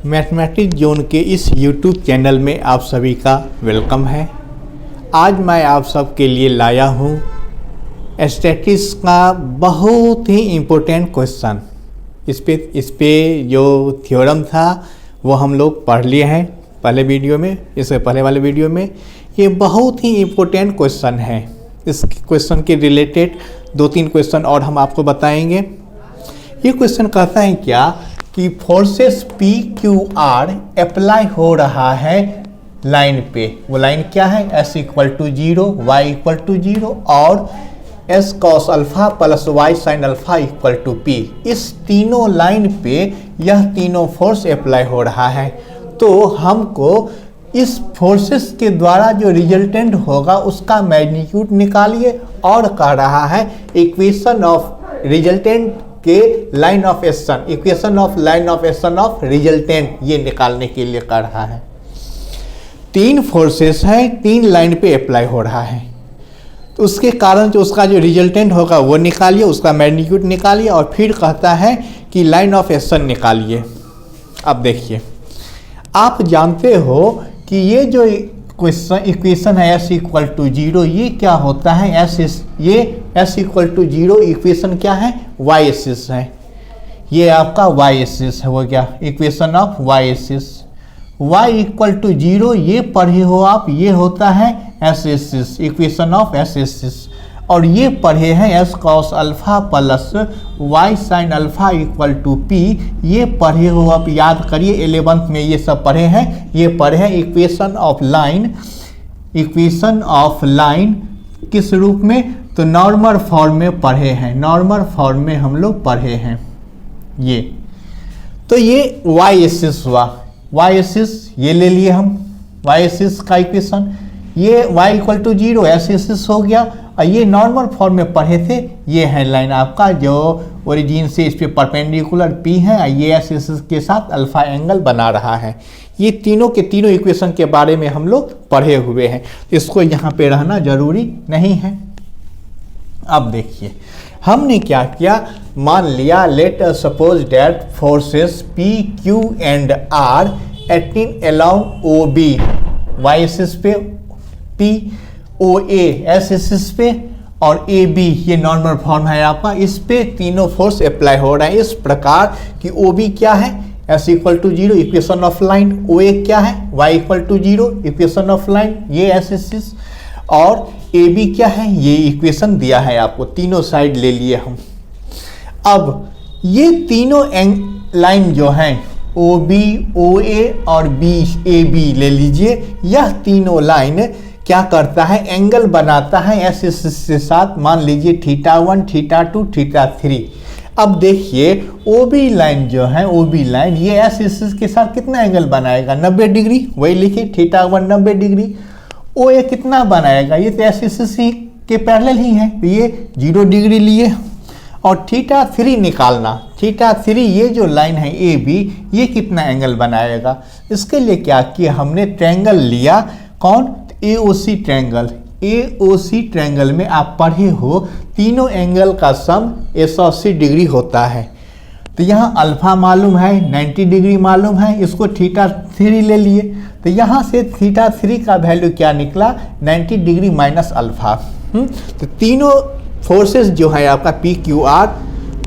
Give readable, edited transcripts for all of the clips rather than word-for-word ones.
Mathematics zone के इस YouTube channel में आप सभी का वेलकम है। आज मैं आप सबके लिए लाया हूँ स्टैटिस्टिक्स का बहुत ही इम्पोर्टेंट क्वेश्चन। इस पे जो थ्योरम था वो हम लोग पढ़ लिए हैं पहले वीडियो में, इससे पहले वाले वीडियो में। ये बहुत ही इम्पोर्टेंट क्वेश्चन है। इस क्वेश्चन के रिलेटेड 2-3 क्वेश्चन और हम आपको बताएंगे। ये क्वेश्चन कहता है क्या कि forces P Q R apply हो रहा है लाइन पे। वो लाइन क्या है? S = 0, Y = 0 और S cos alpha plus Y sin alpha = P। इस तीनों लाइन पे यह तीनों फोर्स अप्लाई हो रहा है। तो हमको इस फोर्सेस के द्वारा जो रिजल्टेंट होगा उसका मैग्नीट्यूड निकालिए, और कह रहा है इक्वेशन ऑफ रिजल्टेंट के line of action, equation of line of action of resultant, ये निकालने के लिए कर रहा है। 3 फोर्सेस हैं, 3 लाइन पे अप्लाई हो रहा है, तो उसके कारण जो उसका जो रिजल्टेंट होगा वो निकालिए, उसका मैग्नीट्यूड निकालिए, और फिर कहता है कि लाइन ऑफ एक्शन निकालिए। अब देखिए, आप जानते हो कि ये जो इक्वेशन है S = 0, ये क्या होता है? ये S = 0 इक्वेशन क्या है? Y एक्सिस है। ये आपका Y एक्सिस है। वो क्या? Equation of Y axis. Y = 0 ये पढ़े हो आप, ये होता है S axis, equation of S axis. और ये पढ़े हैं S cos alpha plus Y sin alpha = P। ये पढ़े हो आप, याद करिए 11th में ये सब पढ़े हैं। ये पढ़े हैं equation of line, equation of line किस रूप में? तो नॉर्मल फॉर्म में पढ़े हैं, नॉर्मल फॉर्म में हम लोग पढ़े हैं ये। तो ये Y एक्सिस हुआ, Y एक्सिस ये ले लिए हम, Y एक्सिस का इक्वेशन। ये Y = 0 S एक्सिस हो गया, और ये नॉर्मल फॉर्म में पढ़े थे। ये है लाइन आपका जो ओरिजिन से इस पे परपेंडिकुलर P है, और ये S एक्सिस के साथ अल्फा एंगल बना रहा है। ये तीनों के तीनों इक्वेशन के बारे में हम लोग पढ़े हुए हैं, इसको यहाँ पे रहना जरूरी नहीं है। अब देखिए हमने क्या किया, मान लिया let us suppose that forces P Q and R acting along OB, Y axis पे P, OA S एक्सिस पे, और AB ये नॉर्मल फॉर्म है आपका, इस पे तीनों फोर्स अप्लाई हो रहा है इस प्रकार कि OB क्या है? S = 0 equation of line. OA क्या है? Y = 0 इक्वेशन ऑफ लाइन, ये S एक्सिस। और AB क्या है? ये इक्वेशन दिया है आपको, तीनों साइड ले लिए हम। अब ये तीनों लाइन जो हैं OB, OA और AB ले लीजिए। यह तीनों लाइन क्या करता है? एंगल बनाता है S एक्सिस के साथ, मान लीजिए θ1, θ2, θ3। अब देखिए OB लाइन जो है, OB लाइन ये S एक्सिस के साथ कितना एंगल बनाएगा? 90 डिग्री। वही लिखिए θ1 90 डिग्री। OA कितना बनाएगा? ये तो S एक्सिस के पैरेलल ही है, तो ये 0 डिग्री लिए। और θ3 निकालना, θ3 ये जो लाइन है AB, ये कितना एंगल बनाएगा? इसके लिए क्या किया हमने? ट्रायंगल लिया। कौन? AOC triangle. AOC ट्रायंगल में आप पढ़े हो तीनों एंगल का सम 180 डिग्री होता है। तो यहाँ अल्फा मालूम है, 90 डिग्री मालूम है, इसको θ3 ले लिए। तो यहाँ से θ3 का वैल्यू क्या निकला? 90 डिग्री माइनस अल्फा। तो तीनों फोर्सेस जो है आपका P Q R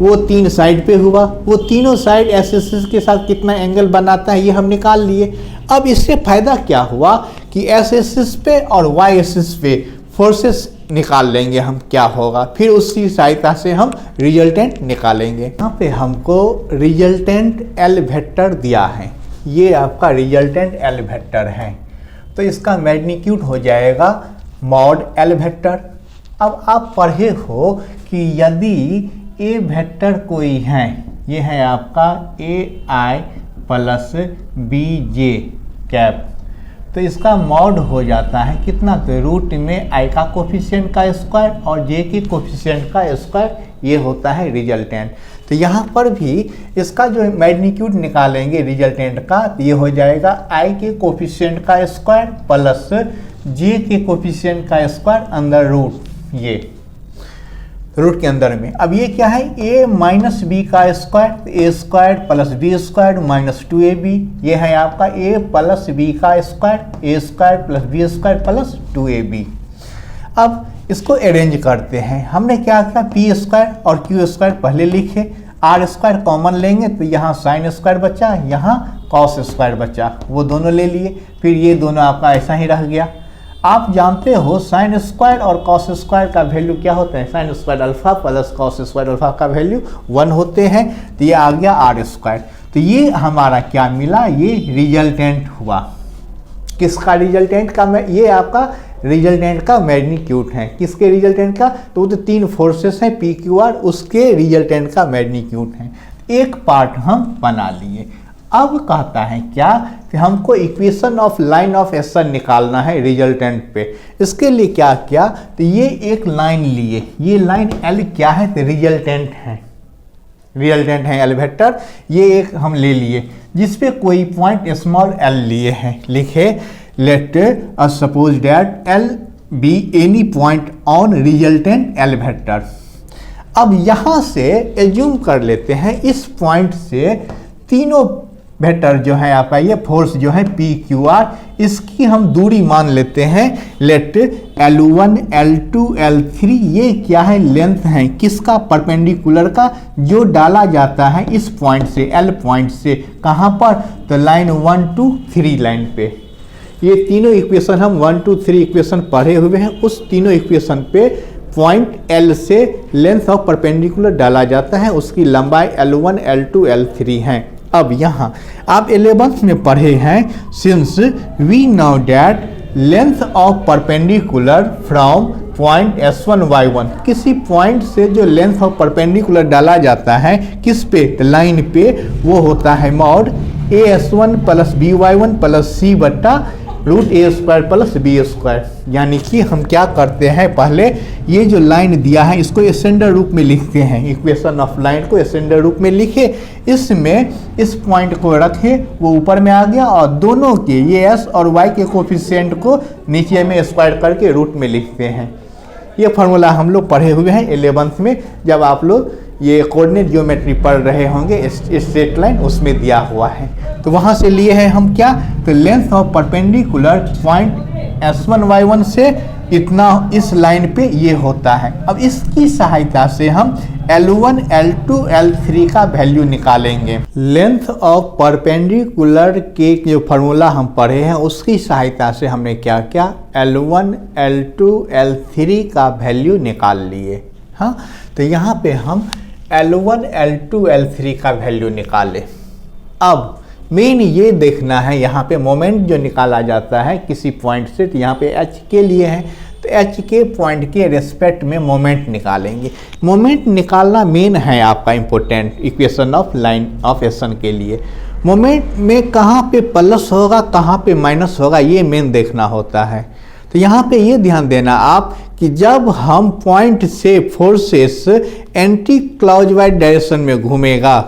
वो 3 साइड पे हुआ। वो तीनों साइड S एक्सिस के साथ कितना एंगल बनाता है ये हम निकाल लिए। अब इससे फायदा क्या हुआ कि S एक्सिस पे और Y एक्सिस पे फोर्सेस निकाल लेंगे हम, क्या होगा फिर उसकी सहायता से हम रिजल्टेंट निकालेंगे। यहाँ पे हमको रिजल्टेंट L वेक्टर दिया है, ये आपका रिजल्टेंट L वेक्टर है। तो इसका मैग्नीट्यूड हो जाएगा मॉड L वेक्टर। अब आप पढ़े हो कि यदि A वेक्टर कोई है, ये है आपका AI प्लस BJ कैप, तो इसका मॉड हो जाता है कितना? तो रूट में I का कोफिशिएंट का स्क्वायर और J के कोफिशिएंट का स्क्वायर, ये होता है रिजल्टेंट। तो यहाँ पर भी इसका जो मैग्नीट्यूड निकालेंगे रिजल्टेंट का, तो ये हो जाएगा I के कोफिशिएंट का स्क्वायर प्लस J के कोफिशिएंट का स्क्वायर अंडर रूट ये। रूट के अंदर में। अब ये क्या है, a माइनस बी का square, A square plus B square minus 2ab, ये है आपका a प्लस बी का square, A square plus B square plus 2ab। अब इसको अरेंज करते हैं। हमने क्या किया, पी स्क्वायर और क्यू स्क्वायर पहले लिखे, आर स्क्वायर कॉमन लेंगे तो यहाँ साइन स्क्वायर बचा, यहाँ कॉस स्क्वायर बचा, वो दोनों ले लिए, फिर ये दोनों आपका ऐसा ही रह गया। आप जानते हो साइन स्क्वायर और कॉस स्क्वायर का वैल्यू क्या होता है, sine square alpha plus cos square alpha का वैल्यू 1 होते हैं, तो ये आ गया आर स्क्वायर। तो ये हमारा क्या मिला, ये रिजल्टेंट हुआ। किसका रिजल्टेंट का, ये आपका रिजल्टेंट का मैग्नीट्यूड है। किसके रिजल्टेंट का, तो वो तो 3 फोर्सेस हैं पी क्यू आर, उसके रिजल्टेंट का मैग्नीट्यूड है। एक पार्ट हम बना लिए। अब कहता है क्या कि हमको equation of line of action निकालना है रिजल्टेंट पे। इसके लिए क्या किया, तो ये एक लाइन लिए, ये लाइन एल क्या है, तो रिजल्टेंट है, रिजल्टेंट है एल वेक्टर। ये एक हम ले लिए जिसपे कोई पॉइंट स्मॉल एल लिए हैं। लिखे let us suppose that L be any point on resultant L vector. अब यहाँ से एज्यूम कर लेते हैं इस पॉइंट से तीनों वेक्टर जो है आपका ये फोर्स जो है पी क्यू आर, इसकी हम दूरी मान लेते हैं लेट L1 L2 L3। ये क्या है, लेंथ है किसका, परपेंडिकुलर का, जो डाला जाता है इस पॉइंट से, L पॉइंट से, कहाँ पर, तो लाइन 1 2 3 लाइन पे। ये तीनों इक्वेशन हम 1 2 3 इक्वेशन पढ़े हुए हैं, उस तीनों इक्वेशन पे पॉइंट L से लेंथ ऑफ परपेंडिकुलर डाला जाता है, उसकी लंबाई L1 L2 L3 है। अब यहाँ आप 11th में पढ़े हैं, since we know that length of perpendicular from point S1 Y1, किसी पॉइंट से जो लेंथ ऑफ परपेंडिकुलर डाला जाता है किस पे, लाइन पे, वो होता है mod AS1 plus BY1 plus C बट्टा रूट ए स्क्वायर प्लस बी स्क्वायर। यानी कि हम क्या करते हैं, पहले ये जो लाइन दिया है इसको एसेंडर रूप में लिखते हैं, इक्वेशन ऑफ लाइन को एसेंडर रूप में लिखे, इसमें इस पॉइंट को रखे, वो ऊपर में आ गया, और दोनों के ये एस और वाई के कोफिशिएंट को नीचे में स्क्वायर करके रूट में लिखते हैं। ये फार्मूला हम लोग पढ़े हुए हैं 11th में, जब आप लोग ये कोऑर्डिनेट ज्योमेट्री पढ़ रहे होंगे, स्ट्रेट लाइन उसमें दिया हुआ है। तो वहाँ से लिए हैं हम क्या, तो length of perpendicular point S1 Y1 से इतना इस लाइन पे ये होता है। अब इसकी सहायता से हम L1 L2 L3 का वैल्यू निकालेंगे। लेंथ ऑफ परपेंडिकुलर के जो फार्मूला हम पढ़े हैं उसकी सहायता से हमने क्या किया, L1 L2 L3 का वैल्यू निकाल लिए। हाँ, तो यहाँ पे हम L1 L2 L3 का वैल्यू निकाले। अब मेन ये देखना है यहाँ पे मोमेंट जो निकाला जाता है किसी पॉइंट से, तो यहाँ पे H के लिए है, तो H के पॉइंट के रेस्पेक्ट में मोमेंट निकालेंगे। मोमेंट निकालना मेन है आपका important equation of line of action के लिए। मोमेंट में कहाँ पे प्लस होगा कहाँ पे माइनस होगा ये मेन देखना होता है। तो यहाँ पे ये ध्यान देना आप कि जब हम पॉइंट से फोर्सेस एंटी क्लॉकवाइज डायरेक्शन में घूमेगा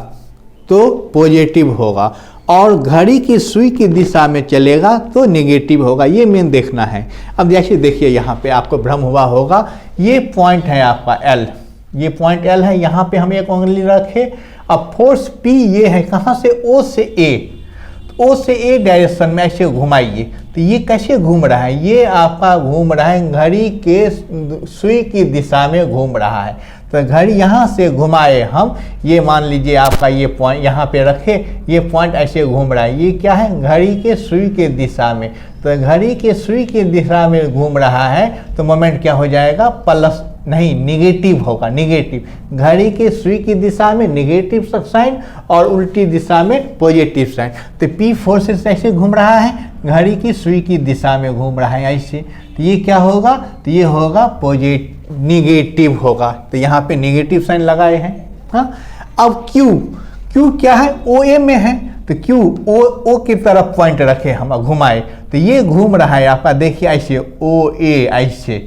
तो पॉजिटिव होगा, और घड़ी की सुई की दिशा में चलेगा तो नेगेटिव होगा, ये मेन देखना है। अब जैसे देखिए यहाँ पे आपको भ्रम हुआ होगा, ये पॉइंट है आपका L, ये पॉइंट L है, यहाँ पे हम एक उंगली रखे। अब फोर्स P ये है कहाँ से, O से A, O से A डायरेक्शन में ऐसे घुमाइए, तो ये कैसे घूम रहा है, ये आपका घूम रहा है घड़ी के सुई की दिशा में घूम रहा है। तो घड़ी यहाँ से घुमाए हम, ये मान लीजिए आपका ये पॉइंट यहाँ पे रखे, ये पॉइंट ऐसे घूम रहा है, ये क्या है, घड़ी के सुई के दिशा में। तो घड़ी के सुई की दिशा में घूम रहा है तो मोमेंट क्या हो जाएगा, प्लस नहीं निगेटिव होगा, निगेटिव। घड़ी के सुई की दिशा में निगेटिव साइन और उल्टी दिशा में पॉजिटिव साइन। तो P फोर्सेस ऐसे घूम रहा है, घड़ी की सुई की दिशा में घूम रहा है ऐसे, तो ये क्या होगा, तो ये होगा पॉजिटिव, निगेटिव होगा। तो यहाँ पे निगेटिव साइन लगाए हैं। हाँ, अब Q क्या है, OA में है, तो Q O की तरफ पॉइंट रखे हम घुमाए, तो ये घूम रहा है आपका, देखिए ऐसे OA ऐसे,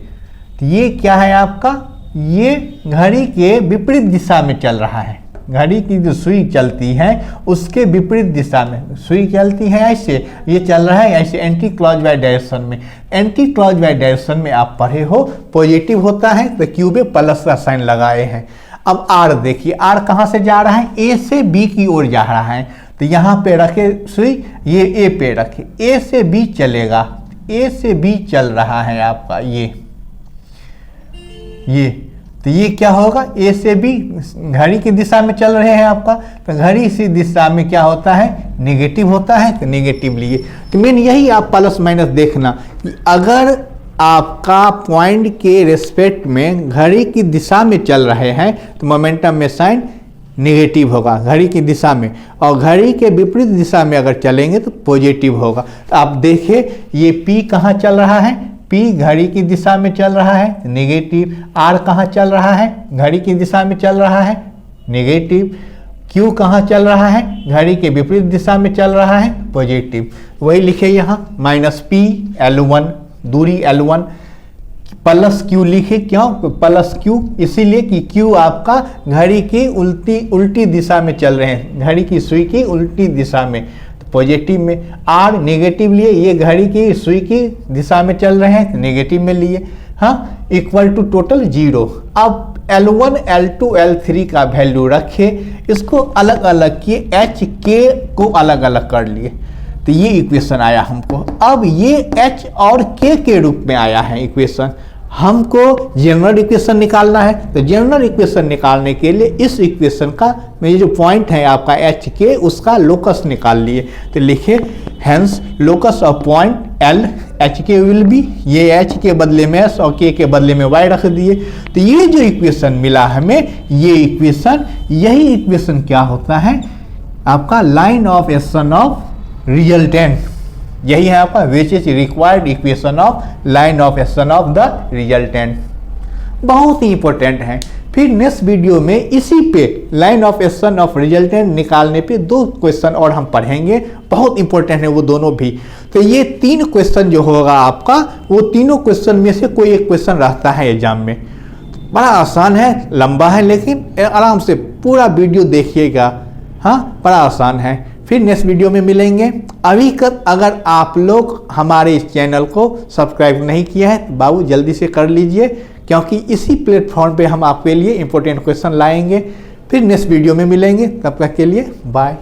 तो ये क्या है आपका, ये घड़ी के विपरीत दिशा में चल रहा है, घड़ी की जो सुई चलती है उसके विपरीत दिशा में सुई चलती है, ऐसे ये चल रहा है ऐसे एंटी क्लॉकवाइज डायरेक्शन में। एंटी क्लॉकवाइज डायरेक्शन में आप पढ़े हो पॉजिटिव होता है तो क्यू में प्लस का साइन लगाए हैं। अब आर देखिए, आर कहाँ से जा रहा है, ए से बी की ओर जा रहा है, तो यहाँ पे रखे सुई, ये ए पे रखे, ए से बी चलेगा, ए से बी चल रहा है आपका ये, तो ये क्या होगा, ए से बी घड़ी की दिशा में चल रहे हैं आपका, तो घड़ी इसी दिशा में क्या होता है, नेगेटिव होता है, तो नेगेटिव लिए। तो मेन यही आप प्लस माइनस देखना कि अगर आपका पॉइंट के रेस्पेक्ट में घड़ी की दिशा में चल रहे हैं तो मोमेंटम में साइन नेगेटिव होगा घड़ी की दिशा में, और घड़ी के विपरीत दिशा में अगर चलेंगे तो पॉजिटिव होगा। तो आप देखिए ये P कहाँ चल रहा है, P घड़ी की दिशा में चल रहा है नेगेटिव, R कहाँ चल रहा है, घड़ी की दिशा में चल रहा है नेगेटिव, Q कहाँ चल रहा है, घड़ी के विपरीत दिशा में चल रहा है पॉजिटिव। वही लिखे यहाँ -P L1 दूरी L1 प्लस Q लिखे, क्यों प्लस Q, इसीलिए कि Q आपका घड़ी की उल्टी दिशा में चल रहे हैं, घड़ी की सुई की उल्टी दिशा में, तो पॉजिटिव में। R नेगेटिव लिए, ये घड़ी की सुई की दिशा में चल रहे हैं तो नेगेटिव में लिए, हाँ, इक्वल टू टोटल 0। अब L1 L2 L3 का वैल्यू रखे, इसको अलग अलग किए, H K को अलग अलग कर लिए, तो ये इक्वेशन आया हमको। अब ये H और K के रूप में आया है इक्वेशन, हमको जनरल इक्वेशन निकालना है, तो जनरल इक्वेशन निकालने के लिए इस इक्वेशन का ये जो पॉइंट है आपका H K, उसका लोकस निकाल लिए, तो लिखे hence locus of point L H K will be, ये H के बदले में S और K के बदले में Y रख दिए, तो ये जो इक्वेशन मिला हमें, ये इक्वेशन, यही इक्वेशन क्या होता है आपका line of action of resultant, यही है आपका which is required equation of line of action of the resultant, बहुत ही इंपॉर्टेंट है। फिर नेक्स्ट वीडियो में इसी पे line of action of resultant निकालने पे 2 क्वेश्चन और हम पढ़ेंगे, बहुत इंपॉर्टेंट है वो दोनों भी। तो ये 3 क्वेश्चन जो होगा आपका, वो तीनों क्वेश्चन में से कोई एक क्वेश्चन रहता है एग्जाम में, बड़ा आसान है, लंबा है, लेकिन आराम से पूरा वीडियो देखिएगा, हाँ, बड़ा आसान है। फिर नेक्स्ट वीडियो में मिलेंगे। अभी तक अगर आप लोग हमारे इस चैनल को सब्सक्राइब नहीं किया है तो बाबू जल्दी से कर लीजिए, क्योंकि इसी प्लेटफॉर्म पे हम आपके लिए इंपॉर्टेंट क्वेश्चन लाएंगे। फिर नेक्स्ट वीडियो में मिलेंगे, तब तक के लिए बाय।